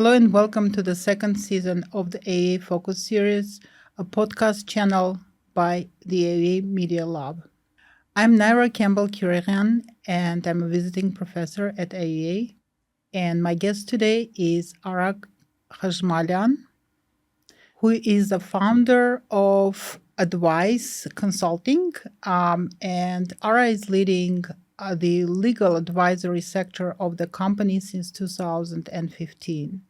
Hello and welcome to the second season of the AUA Focus Series, a podcast channel by the AUA Media Lab. I'm Naira Campbell-Kyureghyan and I'm a visiting professor at AUA. And my guest today is Ara Khzmalyan, who is the founder of ADWISE Consulting, and Ara is leading the legal advisory sector of the company since 2015.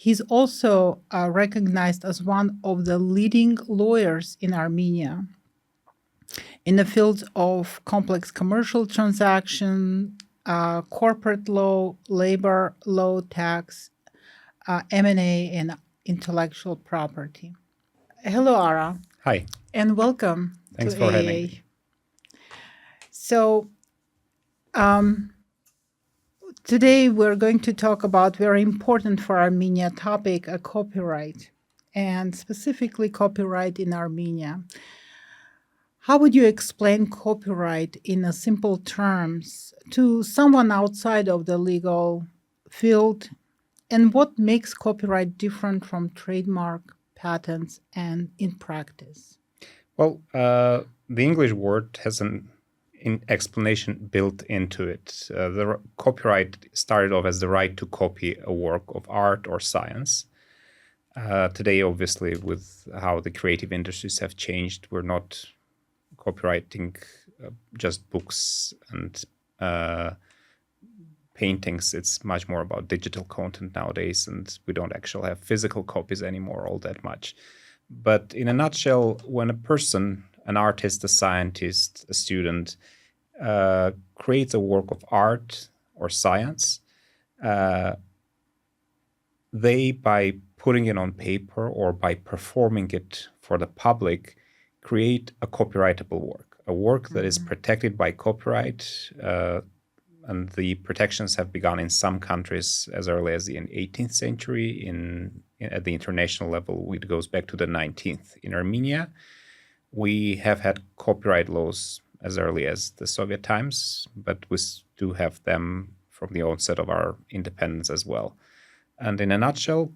He's also recognized as one of the leading lawyers in Armenia in the fields of complex commercial transaction, corporate law, labor law, tax, M&A, and intellectual property. Hello, Ara. Hi. And welcome Thanks to for AUA. having me. So, today we're going to talk about very important for Armenia topic, copyright, and specifically copyright in Armenia. How would you explain copyright in a simple terms to someone outside of the legal field? And what makes copyright different from trademark, patents, and in practice? Well, the English word has an explanation built into it. The copyright started off as the right to copy a work of art or science. Today, obviously, with how the creative industries have changed, we're not copyrighting just books and paintings. It's much more about digital content nowadays, and we don't actually have physical copies anymore all that much. But in a nutshell, when a person, an artist, a scientist, a student, creates a work of art or science, they, by putting it on paper or by performing it for the public, create a copyrightable work, a work that is protected by copyright, and the protections have begun in some countries as early as the 18th century. At the international level, it goes back to the 19th. In Armenia, we have had copyright laws as early as the Soviet times, but we do have them from the onset of our independence as well. And in a nutshell,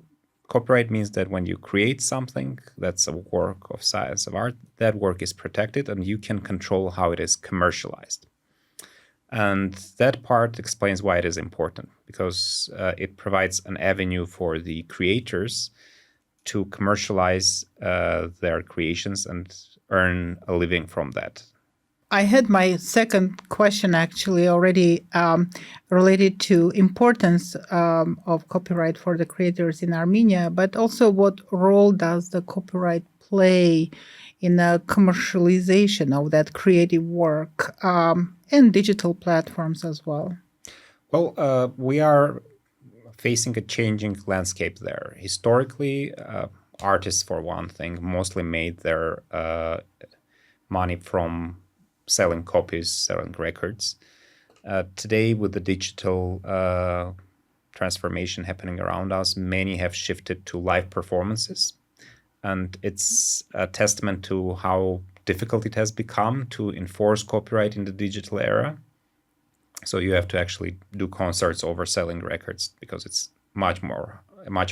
copyright means that when you create something that's a work of science, of art, that work is protected and you can control how it is commercialized. And that part explains why it is important, because it provides an avenue for the creators to commercialize their creations and earn a living from that. I had my second question actually already related to importance of copyright for the creators in Armenia, but also what role does the copyright play in the commercialization of that creative work and digital platforms as well? Well, we are facing a changing landscape there. Historically, artists, for one thing, mostly made their money from selling copies, selling records. Today, with the digital transformation happening around us, many have shifted to live performances. And it's a testament to how difficult it has become to enforce copyright in the digital era. So you have to actually do concerts over selling records because it's much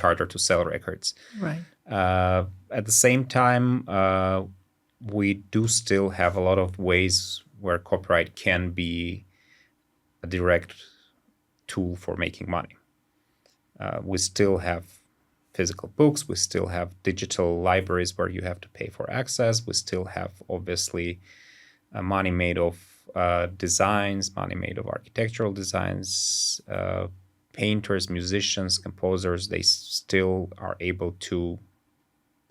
harder to sell records. Right. At the same time, we do still have a lot of ways where copyright can be a direct tool for making money. We still have physical books, we still have digital libraries where you have to pay for access, we still have, obviously, money made of designs, money made of architectural designs, painters, musicians, composers, they still are able to,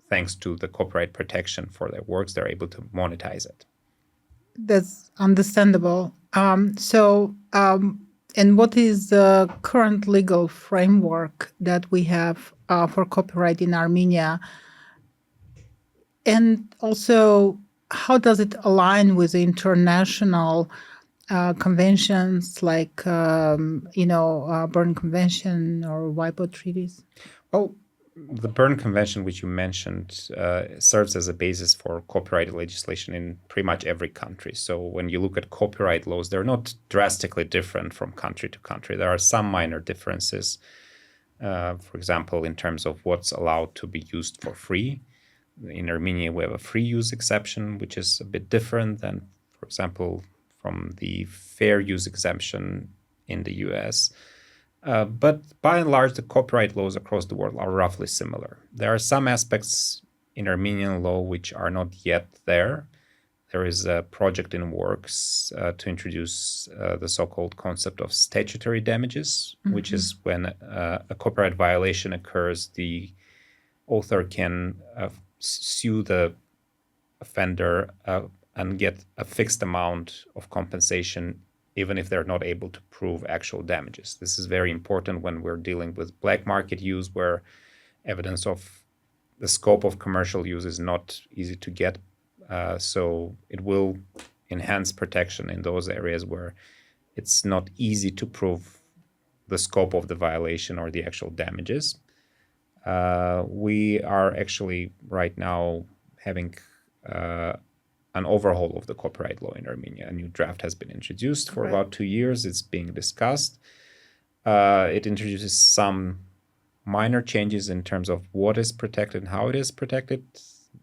thanks to the copyright protection for their works, they're able to monetize it. That's understandable. And what is the current legal framework that we have for copyright in Armenia? And also, how does it align with the international conventions like, Berne Convention or WIPO treaties? Well, the Berne Convention, which you mentioned, serves as a basis for copyright legislation in pretty much every country. So when you look at copyright laws, they're not drastically different from country to country. There are some minor differences. For example, in terms of what's allowed to be used for free. In Armenia, we have a free use exception, which is a bit different than, for example, from the fair use exemption in the US. But by and large, the copyright laws across the world are roughly similar. There are some aspects in Armenian law which are not yet there. There is a project in works to introduce the so-called concept of statutory damages, which is when a copyright violation occurs, the author can sue the offender and get a fixed amount of compensation even if they're not able to prove actual damages. This is very important when we're dealing with black market use, where evidence of the scope of commercial use is not easy to get. So it will enhance protection in those areas where it's not easy to prove the scope of the violation or the actual damages. We are actually right now having an overhaul of the copyright law in Armenia. A new draft has been introduced for about 2 years. It's being discussed. It introduces some minor changes in terms of what is protected and how it is protected.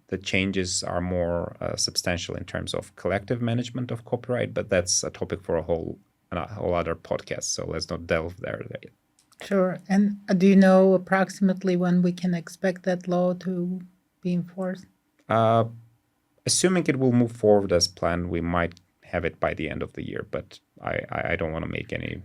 The changes are more substantial in terms of collective management of copyright, but that's a topic for a whole other podcast. So let's not delve there yet. Sure. And do you know approximately when we can expect that law to be enforced? Assuming it will move forward as planned, we might have it by the end of the year, but I don't want to make any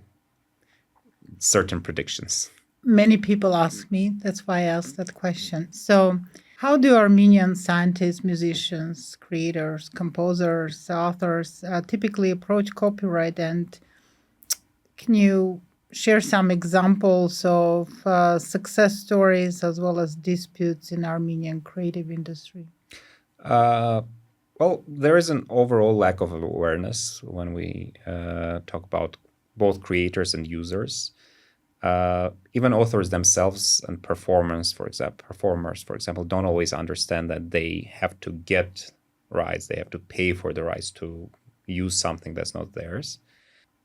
certain predictions. Many people ask me, that's why I asked that question. So how do Armenian scientists, musicians, creators, composers, authors typically approach copyright? And can you share some examples of success stories as well as disputes in Armenian creative industry? Well, there is an overall lack of awareness when we talk about both creators and users. Even authors themselves and performers, for example, don't always understand that they have to get rights. They have to pay for the rights to use something that's not theirs.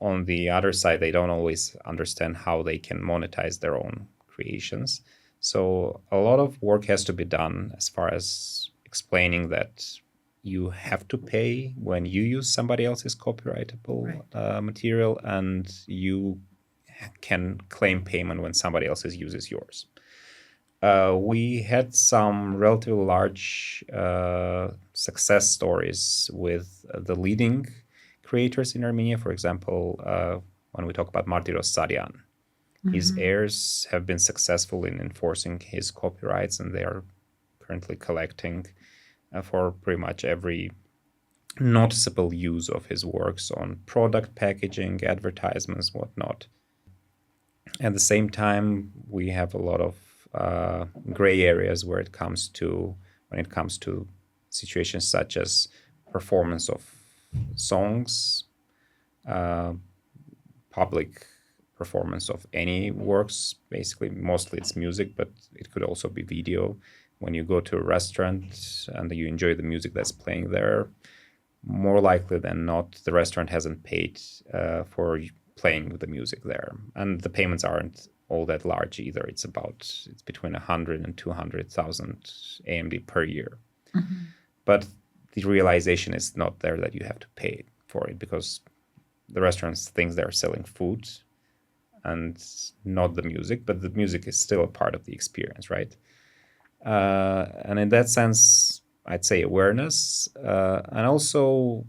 On the other side, they don't always understand how they can monetize their own creations. So a lot of work has to be done as far as explaining that you have to pay when you use somebody else's copyrightable material, and you can claim payment when somebody else uses yours. We had some relatively large success stories with the leading creators in Armenia. For example, when we talk about Martyros Saryan, his heirs have been successful in enforcing his copyrights, and they are currently collecting for pretty much every noticeable use of his works on product packaging, advertisements, whatnot. At the same time, we have a lot of gray areas when it comes to situations such as performance of songs, public performance of any works. Basically, mostly it's music, but it could also be video. When you go to a restaurant and you enjoy the music that's playing there, more likely than not, the restaurant hasn't paid for playing the music there. And the payments aren't all that large either. It's between 100 and 200,000 AMD per year. But the realization is not there that you have to pay for it, because the restaurants think they're selling food and not the music, but the music is still a part of the experience, right? And in that sense, I'd say awareness, and also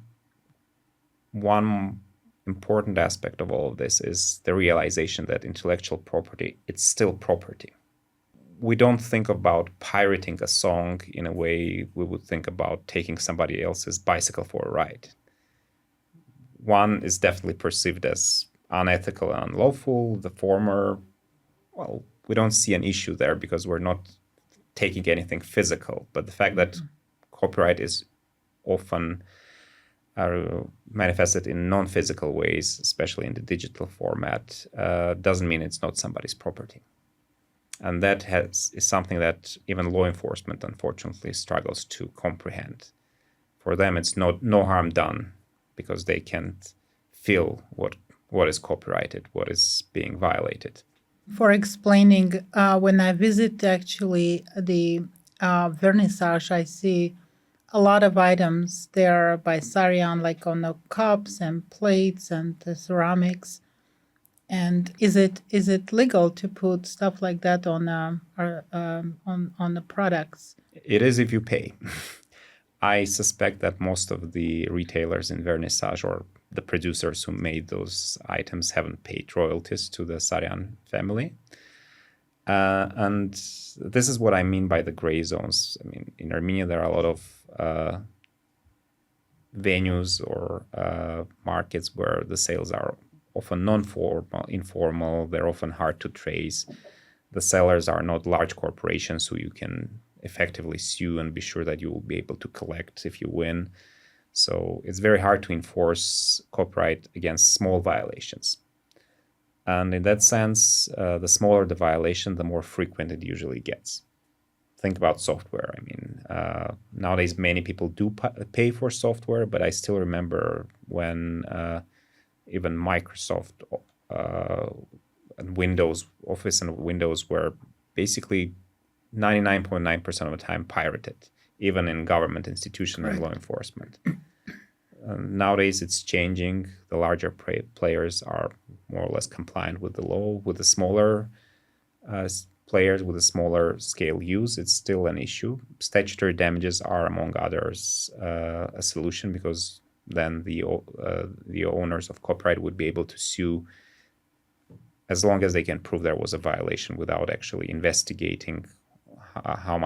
one important aspect of all of this is the realization that intellectual property, it's still property. We don't think about pirating a song in a way we would think about taking somebody else's bicycle for a ride. One is definitely perceived as unethical and unlawful. The former, well, we don't see an issue there because we're not taking anything physical. But the fact that copyright is often manifested in non-physical ways, especially in the digital format, doesn't mean it's not somebody's property. And that is something that even law enforcement, unfortunately, struggles to comprehend. For them, it's no harm done because they can't feel what is copyrighted, what is being violated. for explaining. When I visit actually the vernissage, I see a lot of items there by Sarian, like on the cups and plates and the ceramics. And is it legal to put stuff like that on on the products? It is if you pay. I suspect that most of the retailers in vernissage or the producers who made those items haven't paid royalties to the Saryan family. And this is what I mean by the gray zones. I mean, in Armenia, there are a lot of venues or markets where the sales are often non-formal, informal. They're often hard to trace. The sellers are not large corporations who you can effectively sue and be sure that you will be able to collect if you win. So it's very hard to enforce copyright against small violations. And in that sense, the smaller the violation, the more frequent it usually gets. Think about software. I mean, nowadays many people do pay for software, but I still remember when even Microsoft and Windows, Office and Windows were basically 99.9% of the time pirated, even in government institutions and law enforcement. Nowadays, it's changing. The larger players are more or less compliant with the law. With the smaller players with a smaller scale use, it's still an issue. Statutory damages are, among others, a solution because then the owners of copyright would be able to sue as long as they can prove there was a violation without actually investigating how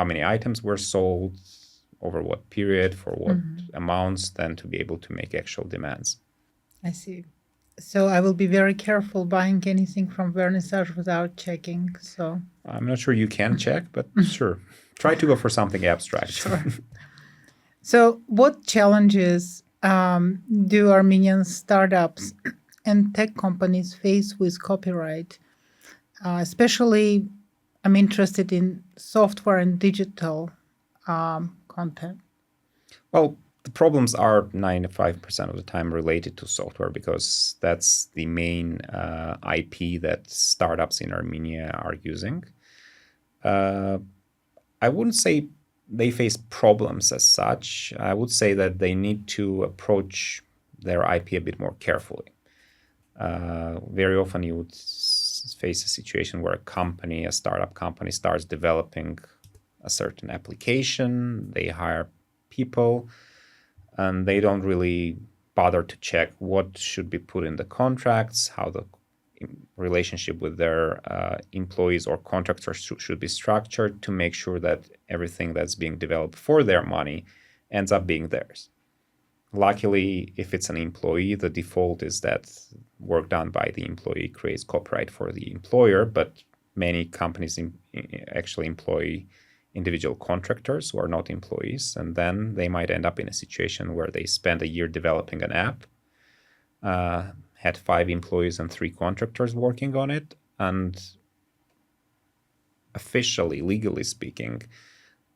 many items were sold, over what period, for what amounts, then to be able to make actual demands. I see. So I will be very careful buying anything from vernissage without checking. So I'm not sure you can check, but sure. Try to go for something abstract. Sure. So what challenges do Armenian startups and tech companies face with copyright? Especially, I'm interested in software and digital content. Well, the problems are 95% of the time related to software because that's the main IP that startups in Armenia are using. I wouldn't say they face problems as such. I would say that they need to approach their IP a bit more carefully. Very often you would face a situation where a startup company starts developing a certain application, they hire people, and they don't really bother to check what should be put in the contracts, how the relationship with their employees or contractors should be structured to make sure that everything that's being developed for their money ends up being theirs. Luckily, if it's an employee, the default is that work done by the employee creates copyright for the employer, but many companies actually employ individual contractors who are not employees, and then they might end up in a situation where they spend a year developing an app, had 5 employees and 3 contractors working on it, and officially, legally speaking,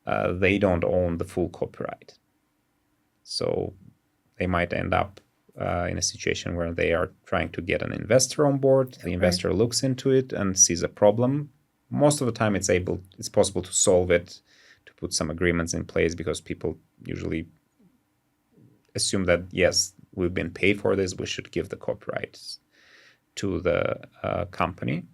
they don't own the full copyright. So they might end up in a situation where they are trying to get an investor on board. The investor looks into it and sees a problem. Most of the time, it's possible to solve it, to put some agreements in place because people usually assume that, yes, we've been paid for this, we should give the copyrights to the company.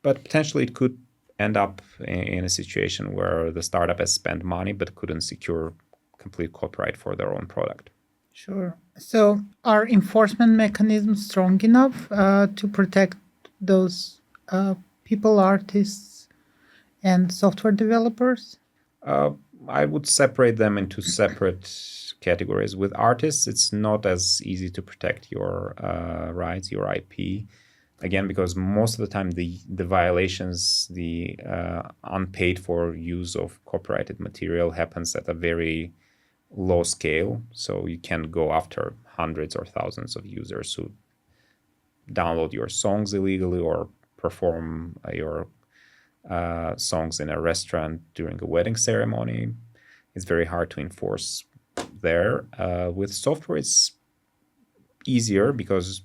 But potentially it could end up in a situation where the startup has spent money but couldn't secure complete copyright for their own product. Sure. So are enforcement mechanisms strong enough to protect those people, artists, and software developers? I would separate them into separate categories. With artists, it's not as easy to protect your rights, your IP. Again, because most of the time the violations, the unpaid for use of copyrighted material happens at a very low scale. So you can go after hundreds or thousands of users who download your songs illegally or perform your songs in a restaurant during a wedding ceremony. It's very hard to enforce there. With software, it's easier because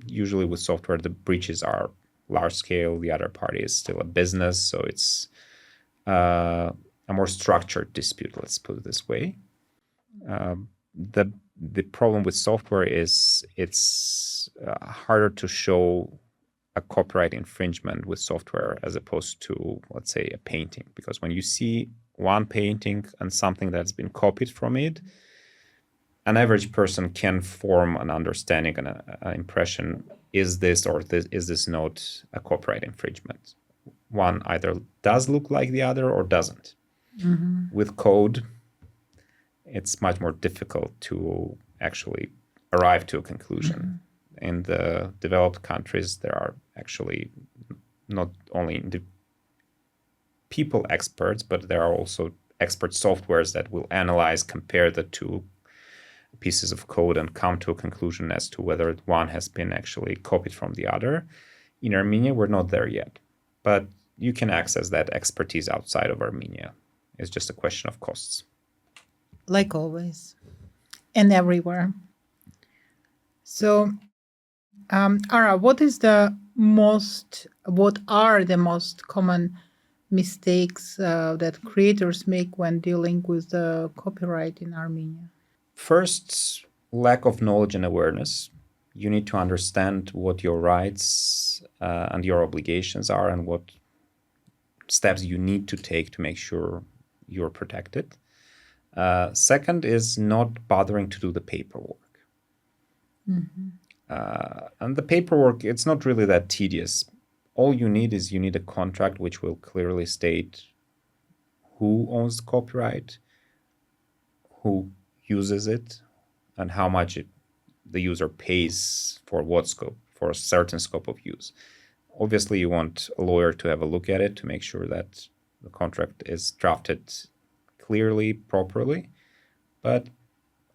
usually with software, the breaches are large scale. The other party is still a business. So it's a more structured dispute, let's put it this way. The problem with software is it's harder to show a copyright infringement with software as opposed to, let's say, a painting. Because when you see one painting and something that's been copied from it, an average person can form an understanding and an impression, is this or is this not a copyright infringement? One either does look like the other or doesn't. Mm-hmm. With code, it's much more difficult to actually arrive to a conclusion. Mm-hmm. In the developed countries, there are actually not only the people experts, but there are also expert softwares that will analyze, compare the two pieces of code and come to a conclusion as to whether one has been actually copied from the other. In Armenia, we're not there yet, but you can access that expertise outside of Armenia. It's just a question of costs. Like always, and everywhere. So, Ara, what are the most common mistakes that creators make when dealing with the copyright in Armenia? First, lack of knowledge and awareness. You need to understand what your rights and your obligations are and what steps you need to take to make sure you're protected. Second is not bothering to do the paperwork. Mm-hmm. And the paperwork, it's not really that tedious. All you need a contract which will clearly state who owns the copyright, who uses it, and how much the user pays for what scope, for a certain scope of use. Obviously, you want a lawyer to have a look at it to make sure that the contract is drafted clearly, properly. But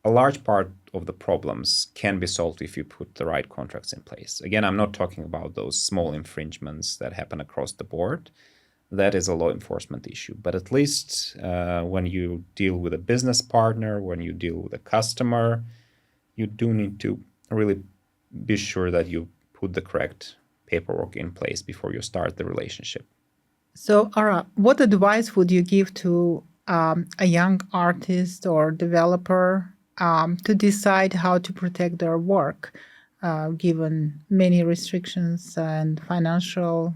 a large part of the problems can be solved if you put the right contracts in place. Again, I'm not talking about those small infringements that happen across the board. That is a law enforcement issue. But at least when you deal with a business partner, when you deal with a customer, you do need to really be sure that you put the correct paperwork in place before you start the relationship. So, Ara, what advice would you give to a young artist or developer to decide how to protect their work, given many restrictions and financial,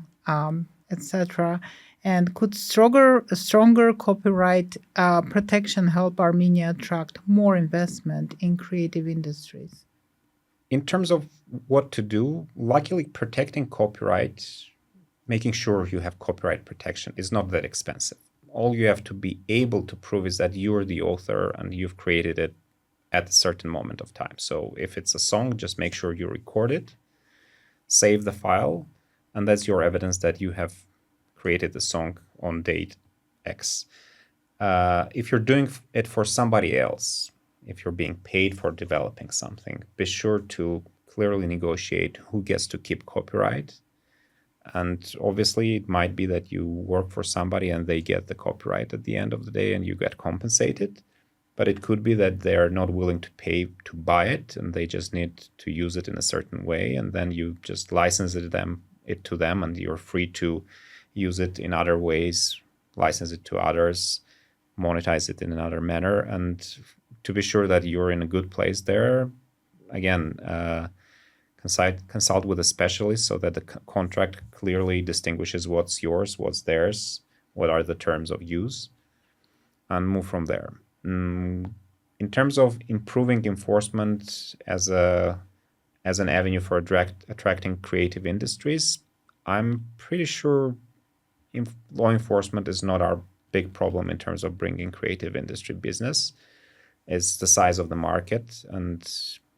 etc.? And could stronger copyright protection help Armenia attract more investment in creative industries? In terms of what to do, luckily protecting copyright, making sure you have copyright protection is not that expensive. All you have to be able to prove is that you're the author and you've created it at a certain moment of time. So if it's a song, just make sure you record it, save the file, and that's your evidence that you have created the song on date X. If you're doing it for somebody else, if you're being paid for developing something, be sure to clearly negotiate who gets to keep copyright. And obviously, it might be that you work for somebody and they get the copyright at the end of the day and you get compensated. But it could be that they're not willing to pay to buy it and they just need to use it in a certain way. And then you just license it to them and you're free to use it in other ways, license it to others, monetize it in another manner. And to be sure that you're in a good place there, again, consult with a specialist so that the contract clearly distinguishes what's yours, what's theirs, what are the terms of use, and move from there. In terms of improving enforcement as an avenue for attracting creative industries, I'm pretty sure law enforcement is not our big problem in terms of bringing creative industry business. It's the size of the market, and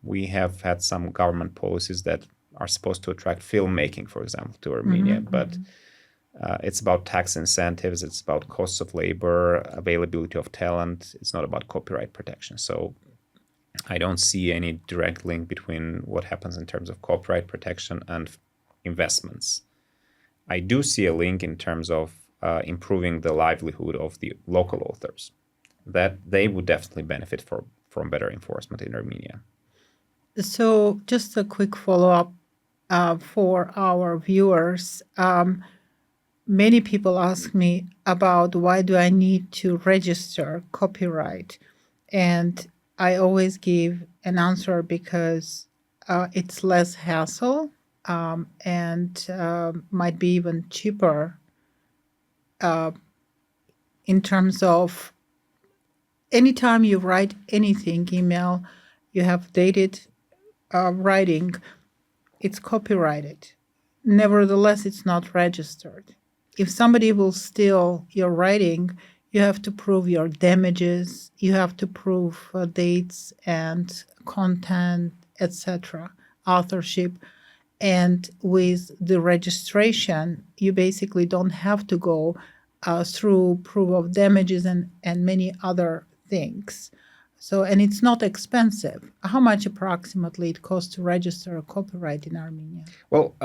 we have had some government policies that are supposed to attract filmmaking, for example, to Armenia, but it's about tax incentives, it's about costs of labor, availability of talent. It's not about copyright protection. So I don't see any direct link between what happens in terms of copyright protection and investments. I do see a link in terms of improving the livelihood of the local authors, that they would definitely benefit from better enforcement in Armenia. So just a quick follow-up. for our viewers. Many people ask me about why do I need to register copyright, and I always give an answer because it's less hassle and might be even cheaper in terms of anytime you write anything, email, you have dated writing, it's copyrighted. Nevertheless, it's not registered. If somebody will steal your writing, you have to prove your damages, you have to prove dates and content, etc., authorship. And with the registration, you basically don't have to go through proof of damages and many other things. So, and it's not expensive. How much approximately it costs to register a copyright in Armenia? Well,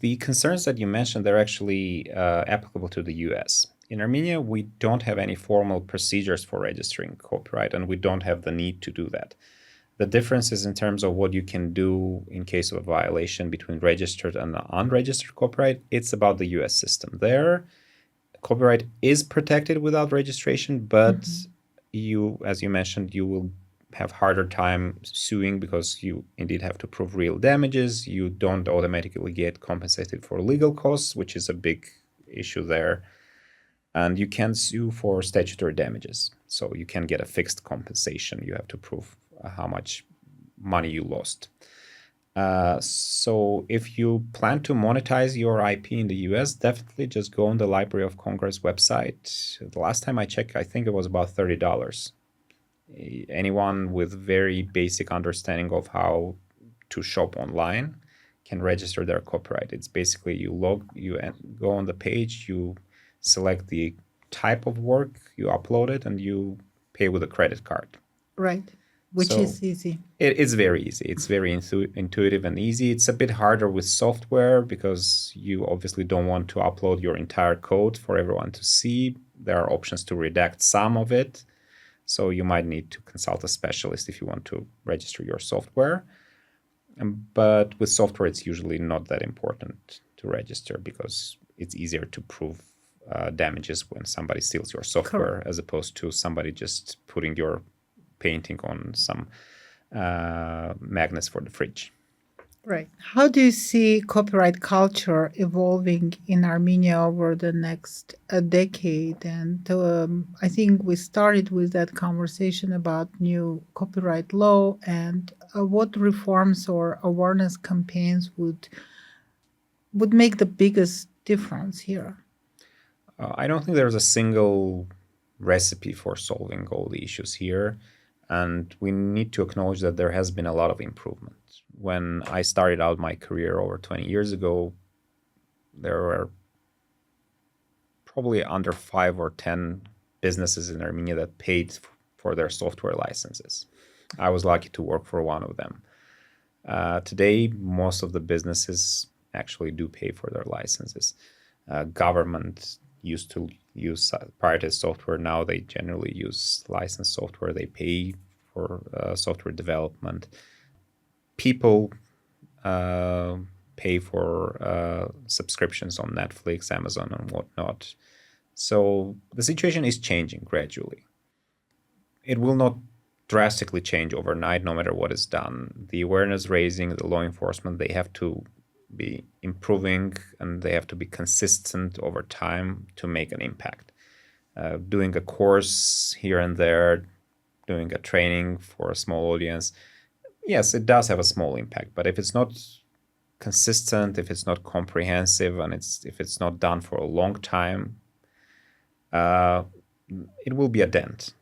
the concerns that you mentioned, they're actually applicable to the US. In Armenia, we don't have any formal procedures for registering copyright, and we don't have the need to do that. The difference is in terms of what you can do in case of a violation between registered and unregistered copyright. It's about the US system. There, copyright is protected without registration, but you, as you mentioned, you will have harder time suing because you indeed have to prove real damages. You don't automatically get compensated for legal costs, which is a big issue there. And you can sue for statutory damages. So you can get a fixed compensation. You have to prove how much money you lost. So if you plan to monetize your IP in the US, definitely just go on the Library of Congress website. The last time I checked, I think it was about $30. Anyone with very basic understanding of how to shop online can register their copyright. It's basically you go on the page, you select the type of work, you upload it, and you pay with a credit card. Right, which is easy. It's very easy. It's very intuitive and easy. It's a bit harder with software because you obviously don't want to upload your entire code for everyone to see. There are options to redact some of it. So you might need to consult a specialist if you want to register your software. But with software, it's usually not that important to register because it's easier to prove damages when somebody steals your software. Correct. As opposed to somebody just putting your painting on some magnets for the fridge. Right. How do you see copyright culture evolving in Armenia over the next decade? And I think we started with that conversation about new copyright law and what reforms or awareness campaigns would make the biggest difference here. I don't think there's a single recipe for solving all the issues here. And we need to acknowledge that there has been a lot of improvement. When I started out my career over 20 years ago, there were probably under 5 or 10 businesses in Armenia that paid for their software licenses. I was lucky to work for one of them. Today, most of the businesses actually do pay for their licenses. Government used to use proprietary software. Now they generally use licensed software. They pay for software development. People pay for subscriptions on Netflix, Amazon, and whatnot. So the situation is changing gradually. It will not drastically change overnight, no matter what is done. The awareness raising, the law enforcement, they have to be improving and they have to be consistent over time to make an impact. Doing a course here and there, doing a training for a small audience, yes, it does have a small impact. But if it's not consistent, if it's not comprehensive, and if it's not done for a long time, it will be a dent.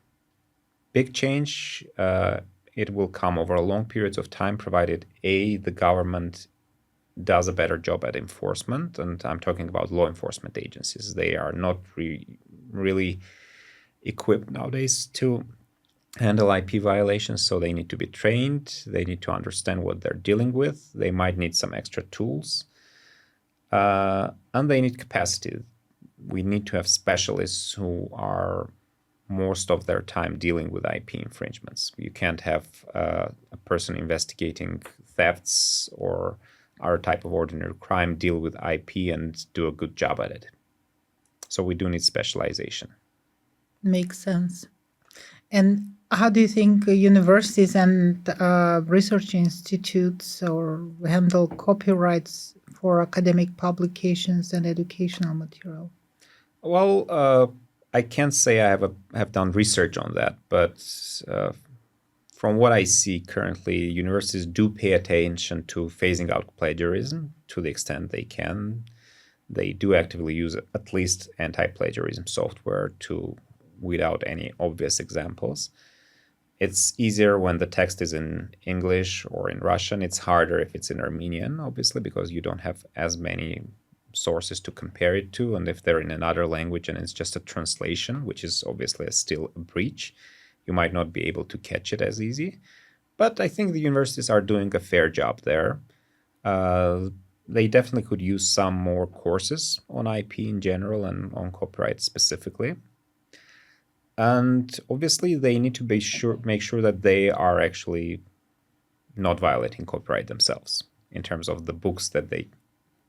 Big change, it will come over a long periods of time, provided the government does a better job at enforcement. And I'm talking about law enforcement agencies. They are not really equipped nowadays to handle IP violations, so they need to be trained. They need to understand what they're dealing with. They might need some extra tools. And they need capacity. We need to have specialists who are most of their time dealing with IP infringements. You can't have a person investigating thefts or our type of ordinary crime deal with IP and do a good job at it. So we do need specialization. Makes sense. And how do you think universities and research institutes or handle copyrights for academic publications and educational material? Well, I can't say I have done research on that, but from what I see currently, universities do pay attention to phasing out plagiarism to the extent they can. They do actively use at least anti-plagiarism software to weed out any obvious examples. It's easier when the text is in English or in Russian. It's harder if it's in Armenian, obviously, because you don't have as many sources to compare it to. And if they're in another language and it's just a translation, which is obviously still a breach, you might not be able to catch it as easy. But I think the universities are doing a fair job there. They definitely could use some more courses on IP in general and on copyright specifically. And obviously, they need to make sure that they are actually not violating copyright themselves in terms of the books that they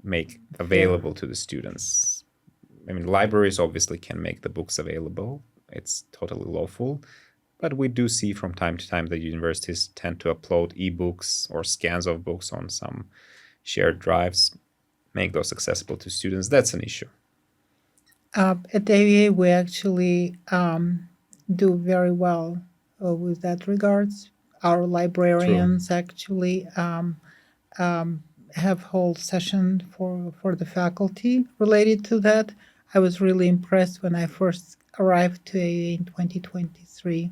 make available to the students. I mean, libraries obviously can make the books available. It's totally lawful. But we do see from time to time that universities tend to upload ebooks or scans of books on some shared drives, make those accessible to students. That's an issue. At AUA, we actually do very well with that regards. Our librarians actually have whole session for the faculty related to that. I was really impressed when I first arrived to AUA in 2023.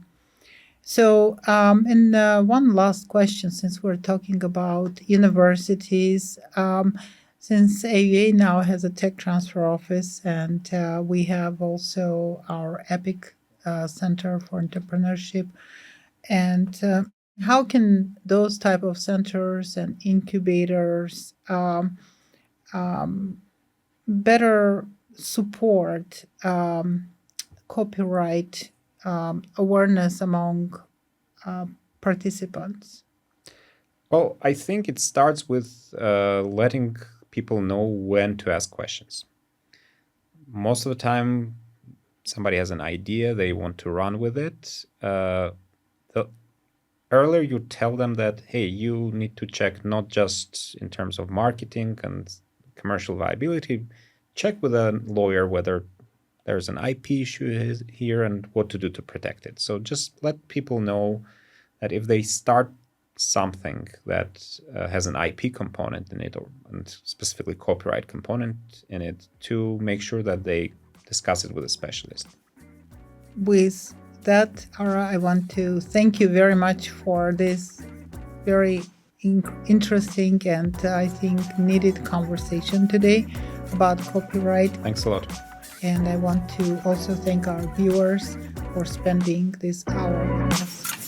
So, and one last question, since we're talking about universities, since AUA now has a tech transfer office, and we have also our EPIC Center for Entrepreneurship, and how can those type of centers and incubators better support copyright awareness among participants? Well, I think it starts with letting people know when to ask questions. Most of the time, somebody has an idea, they want to run with it. The earlier you tell them that, hey, you need to check not just in terms of marketing and commercial viability, check with a lawyer whether there's an IP issue here and what to do to protect it. So just let people know that if they start something that has an IP component in it, and specifically copyright component in it, to make sure that they discuss it with a specialist. With that, Ara, I want to thank you very much for this very interesting and I think needed conversation today about copyright. Thanks a lot. And I want to also thank our viewers for spending this hour with us.